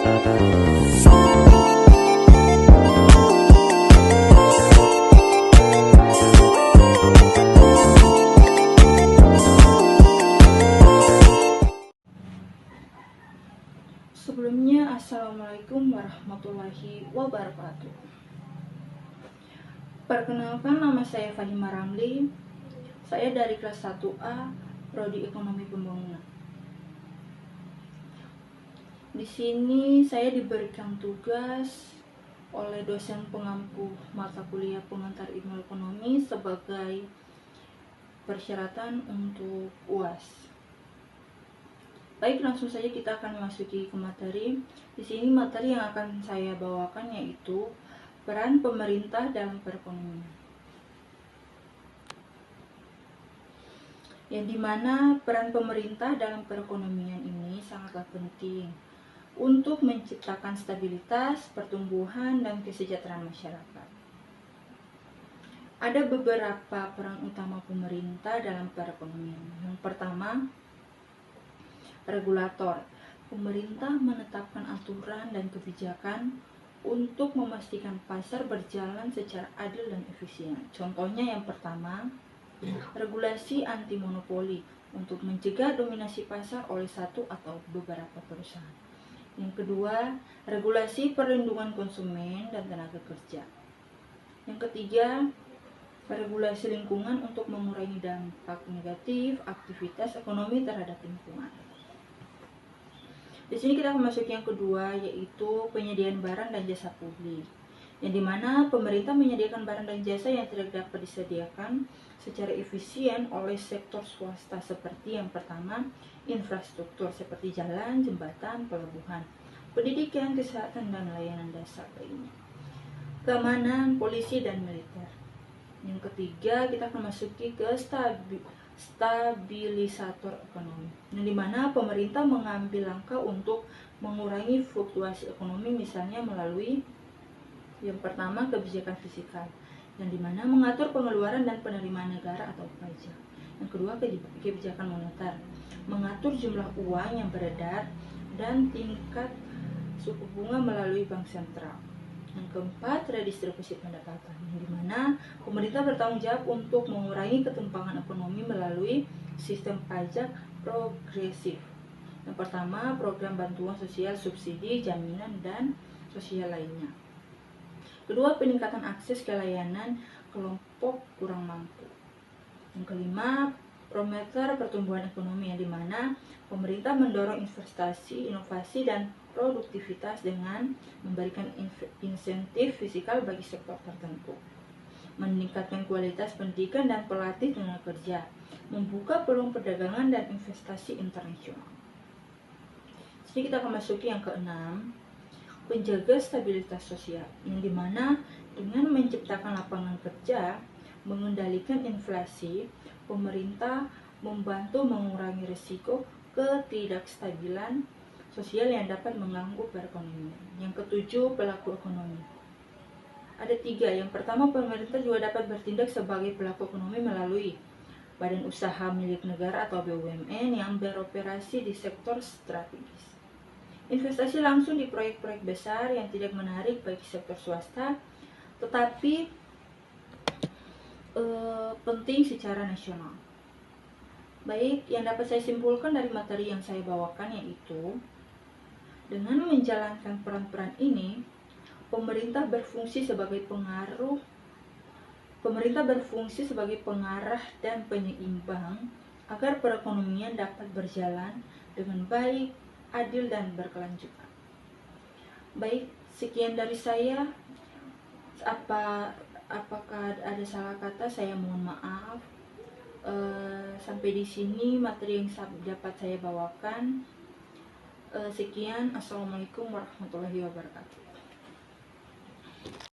Sebelumnya, Assalamualaikum warahmatullahi wabarakatuh. Perkenalkan, nama saya Fahima Ramli. Saya dari kelas 1A, Prodi Ekonomi Pembangunan. Di sini saya diberikan tugas oleh dosen pengampu mata kuliah pengantar ilmu ekonomi sebagai persyaratan untuk UAS. Baik, langsung saja kita akan memasuki ke materi. Di sini materi yang akan saya bawakan yaitu peran pemerintah dalam perekonomian. Yang dimana peran pemerintah dalam perekonomian ini sangatlah penting untuk menciptakan stabilitas, pertumbuhan, dan kesejahteraan masyarakat. Ada beberapa peran utama pemerintah dalam perekonomian. Yang pertama, regulator. Pemerintah menetapkan aturan dan kebijakan untuk memastikan pasar berjalan secara adil dan efisien. Contohnya yang pertama, regulasi anti monopoli untuk mencegah dominasi pasar oleh satu atau beberapa perusahaan. Yang kedua, regulasi perlindungan konsumen dan tenaga kerja. Yang ketiga, regulasi lingkungan untuk mengurangi dampak negatif aktivitas ekonomi terhadap lingkungan. Di sini kita akan masuk yang kedua, yaitu penyediaan barang dan jasa publik, yang dimana pemerintah menyediakan barang dan jasa yang tidak dapat disediakan secara efisien oleh sektor swasta, seperti yang pertama, infrastruktur seperti jalan, jembatan, pelabuhan, pendidikan, kesehatan, dan layanan dasar lainnya, keamanan, polisi, dan militer. Yang ketiga, kita akan masuki ke stabilisator ekonomi, yang dimana pemerintah mengambil langkah untuk mengurangi fluktuasi ekonomi, misalnya melalui yang pertama, kebijakan fiskal, yang dimana mengatur pengeluaran dan penerimaan negara atau pajak. Yang kedua, kebijakan moneter, mengatur jumlah uang yang beredar dan tingkat suku bunga melalui bank sentral. Yang keempat, redistribusi pendapatan, yang dimana pemerintah bertanggung jawab untuk mengurangi ketimpangan ekonomi melalui sistem pajak progresif. Yang pertama, program bantuan sosial, subsidi, jaminan, dan sosial lainnya. Kedua, peningkatan akses ke layanan kelompok kurang mampu. Yang kelima, promotor pertumbuhan ekonomi, yang dimana pemerintah mendorong investasi, inovasi, dan produktivitas dengan memberikan insentif fiskal bagi sektor tertentu, meningkatkan kualitas pendidikan dan pelatih tenaga kerja, membuka peluang perdagangan dan investasi internasional. Jadi kita akan masuki yang keenam, penjaga stabilitas sosial, yang dimana dengan menciptakan lapangan kerja, mengendalikan inflasi, pemerintah membantu mengurangi risiko ketidakstabilan sosial yang dapat mengganggu perekonomian. Yang ketujuh, pelaku ekonomi. Ada tiga. Yang pertama, pemerintah juga dapat bertindak sebagai pelaku ekonomi melalui badan usaha milik negara atau BUMN yang beroperasi di sektor strategis. Investasi langsung di proyek-proyek besar yang tidak menarik bagi sektor swasta, tetapi penting secara nasional. Baik, yang dapat saya simpulkan dari materi yang saya bawakan yaitu, dengan menjalankan peran-peran ini, pemerintah berfungsi sebagai pengarah dan penyeimbang agar perekonomian dapat berjalan dengan baik, adil, dan berkelanjutan. Baik, sekian dari saya. Apakah ada salah kata? Saya mohon maaf. Sampai di sini materi yang dapat saya bawakan. Sekian, Assalamualaikum warahmatullahi wabarakatuh.